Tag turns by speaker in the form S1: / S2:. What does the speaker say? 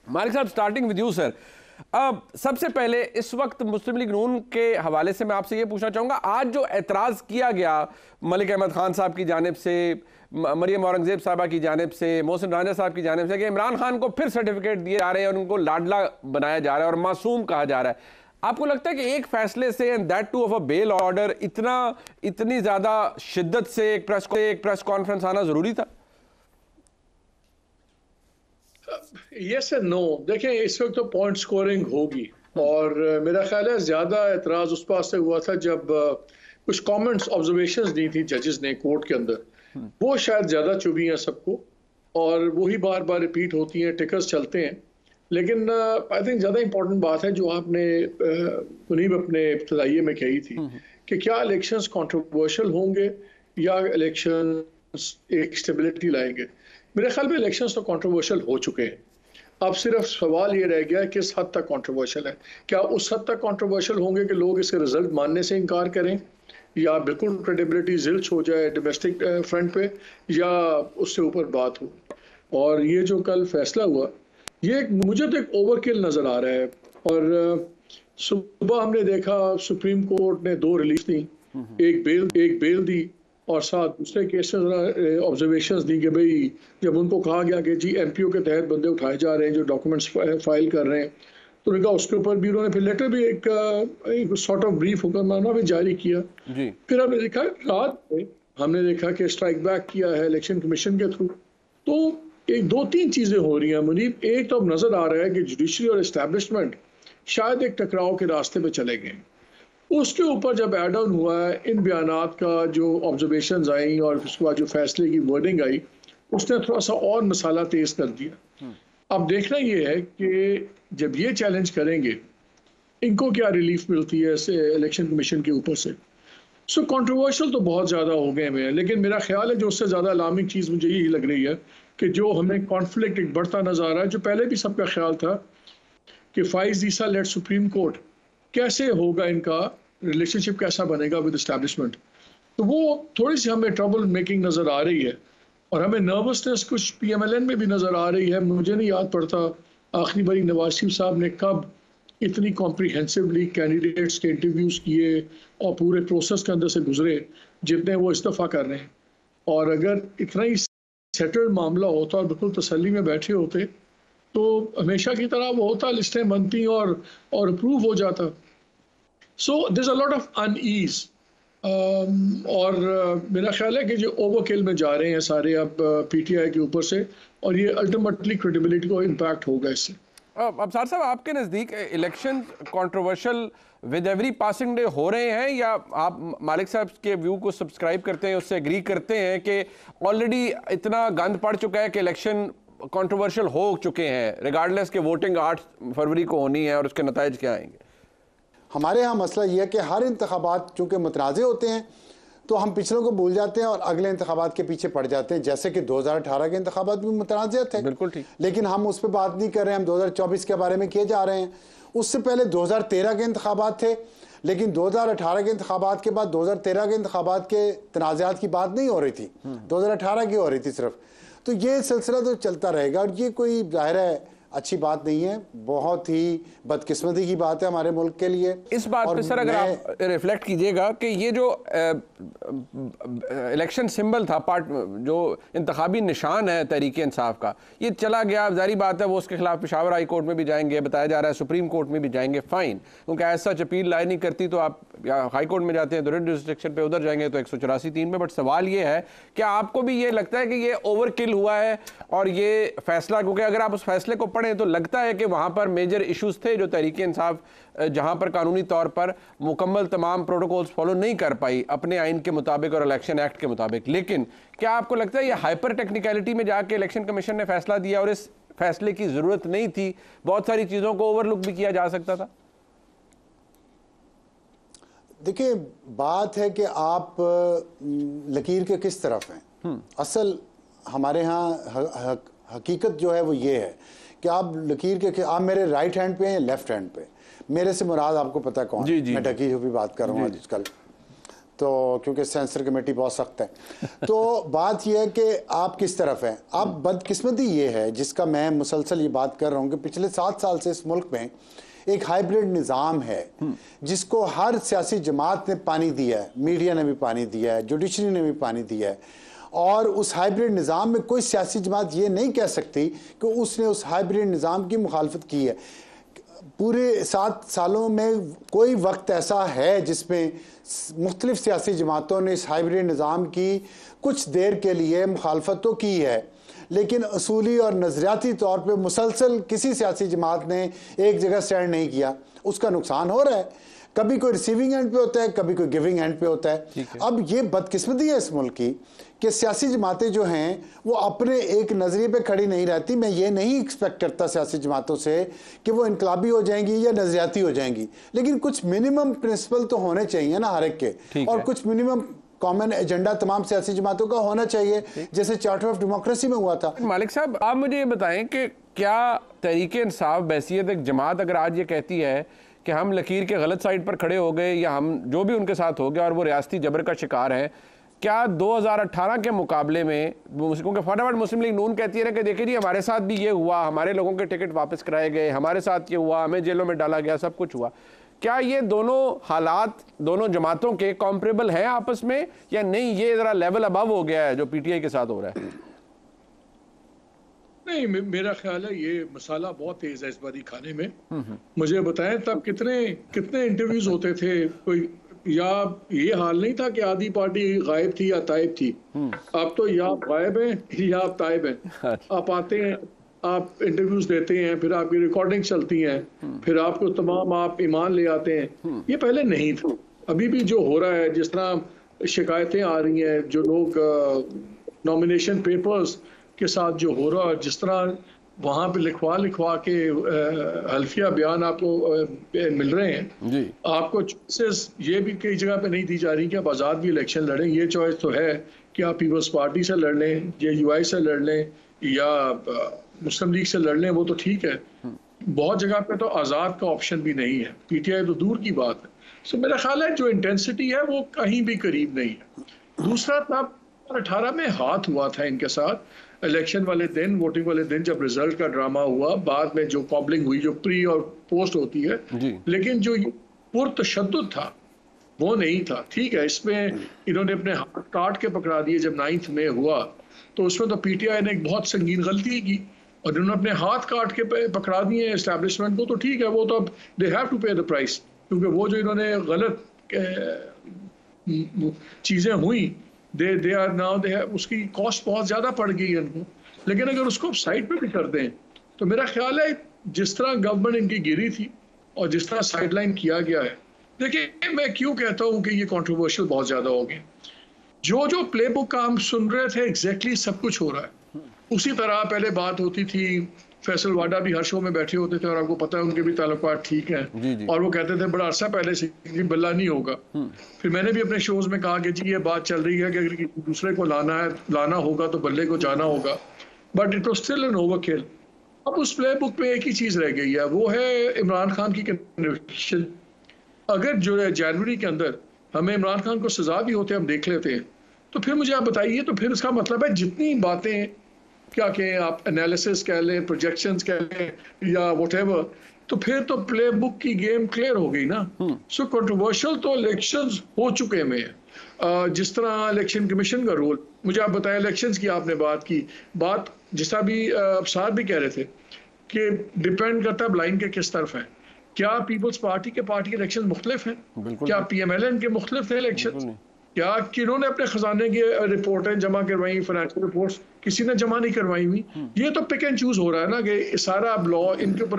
S1: मालिक साहब, starting with you sir. अब सबसे पहले इस वक्त मुस्लिम लीग नून के हवाले से मैं आपसे ये पूछना चाहूँगा, आज जो एतराज़ किया गया मलिक अहमद खान साहब की जानिब से, मरियम औरंगजेब साहबा की जानिब से, मोहसिन राजा साहब की जानिब से कि इमरान खान को फिर सर्टिफिकेट दिए जा रहे हैं और उनको लाडला बनाया जा रहा है और मासूम कहा जा रहा है, आपको लगता है कि एक फैसले से, and that two of a bail order, इतनी ज़्यादा शिद्दत से एक प्रेस कॉन्फ्रेंस आना ज़रूरी था?
S2: Yes and no. देखें, इस वक्त तो पॉइंट स्कोरिंग होगी और मेरा ख्याल है ज़्यादा एतराज़ उस पास से हुआ था जब कुछ कमेंट्स, ऑब्जर्वेशंस दी थी जजेस ने कोर्ट के अंदर, वो शायद ज़्यादा चुभी हैं सबको और वही बार बार रिपीट होती हैं, टिकर्स चलते हैं। लेकिन आई थिंक ज़्यादा इंपॉर्टेंट बात है जो आपने मुनीब अपने इब्तदाइये में कही थी कि क्या इलेक्शंस कंट्रोवर्शियल होंगे या इलेक्शन एक स्टेबिलिटी लाएंगे। मेरे ख्याल में इलेक्शंस तो कंट्रोवर्शियल हो चुके हैं, अब सिर्फ सवाल ये रह गया है किस हद तक कंट्रोवर्शियल है। क्या उस हद तक कंट्रोवर्शियल होंगे कि लोग इसके रिजल्ट मानने से इनकार करें, या बिल्कुल क्रेडिबिलिटी ज़िल्च हो जाए डोमेस्टिक फ्रंट पे, या उससे ऊपर बात हो। और ये जो कल फैसला हुआ, ये मुझे तो एक ओवरकिल नज़र आ रहा है। और सुबह हमने देखा सुप्रीम कोर्ट ने 2 रिलीज दी, एक बेल दी और साथ दूसरे केसेस ऑब्जर्वेशंस दी कि भाई जब उनको कहा गया कि जी एमपीओ के तहत बंदे उठाए जा रहे हैं जो डॉक्यूमेंट्स फाइल कर रहे हैं, तो उनका उसके ऊपर भी उन्होंने फिर लेटर भी एक सॉर्ट ऑफ ब्रीफ हुक्मनामा भी जारी किया जी। फिर हमने देखा रात में हमने देखा कि स्ट्राइक बैक किया है इलेक्शन कमीशन के थ्रू। तो एक 2-3 चीज़ें हो रही हैं मुनीब। एक तो अब नज़र आ रहा है कि जुडिशरी और इस्टेब्लिशमेंट शायद एक टकराव के रास्ते पे चले गए। उसके ऊपर जब एड ऑन हुआ है इन बयानात का, जो ऑब्जर्वेशंस आई और उसके बाद जो फैसले की वर्डिंग आई, उसने थोड़ा सा और मसाला तेज़ कर दिया। अब देखना ये है कि जब ये चैलेंज करेंगे इनको क्या रिलीफ मिलती है इलेक्शन कमीशन के ऊपर से। सो कंट्रोवर्शियल तो बहुत ज़्यादा हो गए हैं, लेकिन मेरा ख्याल है जो उससे ज़्यादा अलार्मिंग चीज़ मुझे यही लग रही है कि जो हमें कॉन्फ्लिक्ट एक बढ़ता नज़र आ रहा है, जो पहले भी सबका ख्याल था कि फाइज ईसा लेट सुप्रीम कोर्ट, कैसे होगा इनका रिलेशनशिप, कैसा बनेगा विद एस्टैब्लिशमेंट, तो वो थोड़ी सी हमें ट्रबल मेकिंग नज़र आ रही है। और हमें नर्वसनेस कुछ पीएमएलएन में भी नज़र आ रही है। मुझे नहीं याद पड़ता आखिरी बारी नवाज शरीफ साहब ने कब इतनी कॉम्प्रिहेंसिवली कैंडिडेट्स के इंटरव्यूज़ किए और पूरे प्रोसेस के अंदर से गुजरे जितने वो इस्तीफ़ा कर रहे हैं। और अगर इतना ही सेटल्ड मामला होता और बिल्कुल तसल्ली में बैठे होते तो हमेशा की तरह वो होता, लिस्टें बनती और अप्रूव हो जाता। So there is a lot of unease और मेरा ख्याल है कि जो ओवरकिल में जा रहे हैं सारे अब पीटीआई के ऊपर से, और ये अल्टीमेटली क्रेडिबिलिटी को इम्पैक्ट होगा इससे।
S1: अब सर साहब, आपके नज़दीक election controversial with every passing day हो रहे हैं, या आप मालिक साहब के व्यू को सब्सक्राइब करते हैं, उससे एग्री करते हैं कि ऑलरेडी इतना गंद पड़ चुका है कि इलेक्शन कंट्रोवर्शियल हो चुके हैं, रिगार्डलेस के वोटिंग 8 फरवरी को होनी है और उसके नताइज क्या आएंगे?
S3: हमारे यहाँ मसला ये है कि हर इंतखाबात चूँकि मुतनाज़ होते हैं तो हम पिछलों को भूल जाते हैं और अगले इंतखाबात के पीछे पड़ जाते हैं। जैसे कि 2018 के इंतखाबात भी मुतनाज़ थे, बिल्कुल ठीक, लेकिन हम उस पर बात नहीं कर रहे हैं, हम 2024 के बारे में किए जा रहे हैं। उससे पहले 2013 के इंतखाबात थे, लेकिन 2018 के इंतखाबात के बाद 2013 के इंतखाबात के तनाज़ात की बात नहीं हो रही थी, 2018 की हो रही थी सिर्फ। तो ये सिलसिला तो चलता रहेगा और ये कोई ज़ाहिर है अच्छी बात नहीं है, बहुत ही बदकिस्मती की बात है हमारे मुल्क के लिए।
S1: इस बात पे सर अगर आप रिफ्लेक्ट कीजिएगा कि ये जो इलेक्शन सिंबल था, पार्ट जो इंतखाबी निशान है तहरीक इंसाफ का, ये चला गया, जारी बात है वो उसके खिलाफ पेशावर हाई कोर्ट में भी जाएंगे, बताया जा रहा है सुप्रीम कोर्ट में भी जाएंगे, फाइन, क्योंकि ऐसा अपील लाई नहीं करती तो आप या हाई कोर्ट में जाते हैं तो रेड जुरिस्डिक्शन पे उधर जाएंगे तो 184(3) में। बट सवाल ये है, क्या आपको भी ये लगता है कि ये ओवरकिल हुआ है और ये फैसला, क्योंकि अगर आप उस फैसले को पढ़ें तो लगता है कि वहाँ पर मेजर इश्यूज थे जो तहरीक इंसाफ जहाँ पर कानूनी तौर पर मुकम्मल तमाम प्रोटोकॉल्स फॉलो नहीं कर पाई अपने आइन के मुताबिक और इलेक्शन एक्ट के मुताबिक। लेकिन क्या आपको लगता है ये हाइपर टेक्निकलिटी में जाके इलेक्शन कमीशन ने फैसला दिया और इस फैसले की ज़रूरत नहीं थी, बहुत सारी चीज़ों को ओवरलुक भी किया जा सकता था?
S3: देखिए, बात है कि आप लकीर के किस तरफ हैं। असल हमारे यहाँ हकीकत जो है वो ये है कि आप लकीर के, आप मेरे राइट हैंड पे हैं, लेफ्ट हैंड पे। मेरे से मुराद आपको पता कौन, मैं ढकी छुपी बात कर रहा हूँ आजकल। तो क्योंकि सेंसर कमेटी बहुत सख्त है। तो बात यह है कि आप किस तरफ हैं। अब बदकिस्मती ये है जिसका मैं मुसलसल ये बात कर रहा हूँ कि पिछले 7 साल से इस मुल्क में एक हाइब्रिड निज़ाम है जिसको हर सियासी जमात ने पानी दिया है, मीडिया ने भी पानी दिया है, जुडिशरी ने भी पानी दिया है, और उस हाइब्रिड निज़ाम में कोई सियासी जमात ये नहीं कह सकती कि उसने उस हाइब्रिड निज़ाम की मुखालफत की है। पूरे 7 सालों में कोई वक्त ऐसा है जिसमें मुख्तलिफ सियासी जमातों ने इस हाइब्रिड निज़ाम की कुछ देर के लिए मुखालफत तो की है, लेकिन असूली और नज़रियाती तौर पे मुसलसल किसी सियासी जमात ने एक जगह स्टैंड नहीं किया। उसका नुकसान हो रहा है, कभी कोई रिसीविंग एंड पे होता है, कभी कोई गिविंग एंड पे होता है। अब ये बदकिस्मती है इस मुल्क की कि सियासी जमातें जो हैं वो अपने एक नज़रिए पे खड़ी नहीं रहती। मैं ये नहीं एक्सपेक्ट करता सियासी जमातों से कि वो इनकलाबी हो जाएंगी या नज़रियाती हो जाएंगी, लेकिन कुछ मिनिमम प्रिंसिपल तो होने चाहिए ना हर एक के, और कुछ मिनिमम कॉमन एजेंडा तमाम सियासी जमातों का होना चाहिए, जैसे चार्टर ऑफ डेमोक्रेसी में हुआ था।
S1: मालिक साहब, आप मुझे ये बताएं कि क्या तहरीक इंसाफ बहैसियत एक जमात अगर आज ये कहती है कि हम लकीर के गलत साइड पर खड़े हो गए या हम जो भी उनके साथ हो गया और वो रियासती जबर का शिकार है, क्या 2018 के मुकाबले में, क्योंकि फटाफट मुस्लिम लीग नून कहती है ना कि देखिए जी हमारे साथ भी ये हुआ, हमारे लोगों के टिकट वापस कराए गए, हमारे साथ ये हुआ, हमें जेलों में डाला गया, सब कुछ हुआ, क्या ये दोनों हालात दोनों जमातों के कॉम्परेबल हैं आपस में या नहीं? ये जरा लेवल अबव हो गया है जो पीटीआई के साथ हो रहा है।
S2: नहीं, मेरा ख्याल है ये मसाला बहुत तेज है इस बारी खाने में। मुझे बताएं तब कितने इंटरव्यूज होते थे, कोई या ये हाल नहीं था कि आधी पार्टी गायब थी या तायब थी। अब तो या आप गायब हैं या आप तायब हैं। आप आते हैं, आप इंटरव्यूज देते हैं, फिर आपकी रिकॉर्डिंग चलती हैं, फिर आपको तमाम आप ईमान ले आते हैं। ये पहले नहीं था। अभी भी जो हो रहा है, जिस तरह शिकायतें आ रही हैं, जो लोग नॉमिनेशन पेपर्स के साथ जो हो रहा है, जिस तरह वहाँ पे लिखवा के हल्फिया बयान आपको मिल रहे हैं जी। आपको चॉइसेस ये भी कई जगह पे नहीं दी जा रही कि आप आज़ाद भी इलेक्शन लड़ें। ये चॉइस तो है कि आप पीपल्स पार्टी से लड़ लें या यूआई से लड़ लें या मुस्लिम लीग से लड़ लें, वो तो ठीक है। बहुत जगह पे तो आज़ाद का ऑप्शन भी नहीं है, पीटीआई तो दूर की बात है। सो मेरा ख्याल है जो इंटेंसिटी है वो कहीं भी करीब नहीं है। दूसरा, तब 2018 में हाथ हुआ था इनके साथ इलेक्शन वाले दिन, वोटिंग वाले दिन, जब रिजल्ट का ड्रामा हुआ, बाद में जो कॉबलिंग हुई, जो प्री और पोस्ट होती है, लेकिन जो पुरतशद्दुद था वो नहीं था। ठीक है, इसमें इन्होंने अपने हाथ काट के पकड़ा दिए जब 9th में हुआ, तो उसमें तो पीटीआई ने एक बहुत संगीन गलती की और इन्होंने अपने हाथ काट के पकड़ा दिए एस्टैब्लिशमेंट को। तो ठीक है, वो तो अब दे हैव टू पे द प्राइस, क्योंकि वो जो इन्होंने गलत चीज़ें हुई, दे आर नाउ उसकी कॉस्ट बहुत ज़्यादा पड़ गई है इनको। लेकिन अगर उसको साइड पे भी कर दें तो मेरा ख्याल है जिस तरह गवर्नमेंट इनकी गिरी थी और जिस तरह साइडलाइन किया गया है, देखिए मैं क्यों कहता हूँ कि ये कंट्रोवर्शियल बहुत ज़्यादा हो गया। जो प्ले बुक का हम सुन रहे थे एग्जैक्टली सब कुछ हो रहा है। उसी तरह पहले बात होती थी, फैसल वाडा भी हर शो में बैठे होते थे और आपको पता है उनके भी ताल्लुकात ठीक हैं, और वो कहते थे बड़ा अरसा पहले से कि बल्ला नहीं होगा। फिर मैंने भी अपने शोज में कहा कि जी ये बात चल रही है कि अगर दूसरे को लाना होगा तो बल्ले को जाना होगा, but it was still an overkill. अब उस प्ले बुक में एक ही चीज़ रह गई है, वो है इमरान खान की कन्विक्शन। अगर जो है जनवरी के अंदर हमें इमरान खान को सजा भी होते हम देख लेते हैं, तो फिर मुझे आप बताइए, तो फिर इसका मतलब है जितनी बातें क्या कहें आप, एनालिसिस कह लें, प्रोजेक्शंस कह लें या व्हाटएवर, तो फिर तो प्ले बुक की गेम क्लियर हो गई ना। सो कंट्रोवर्शियल तो इलेक्शंस हो चुके हैं। जिस तरह इलेक्शन कमीशन का रोल, मुझे आप बताएं, इलेक्शंस की आपने बात जिस भी अफसार भी कह रहे थे कि डिपेंड करता है लाइन के किस तरफ है। क्या पीपल्स पार्टी के इलेक्शन मुख्तलिफ हैं? क्या PMLN के मुख्तलिफ थे इलेक्शन? क्या किन्होंने अपने खजाने की रिपोर्टें जमा करवाई, फाइनेंशियल रिपोर्ट्स किसी ने जमा नहीं करवाई हुई? ये तो पिक एंड चूज हो रहा है ना कि सारा अब लॉ इनके ऊपर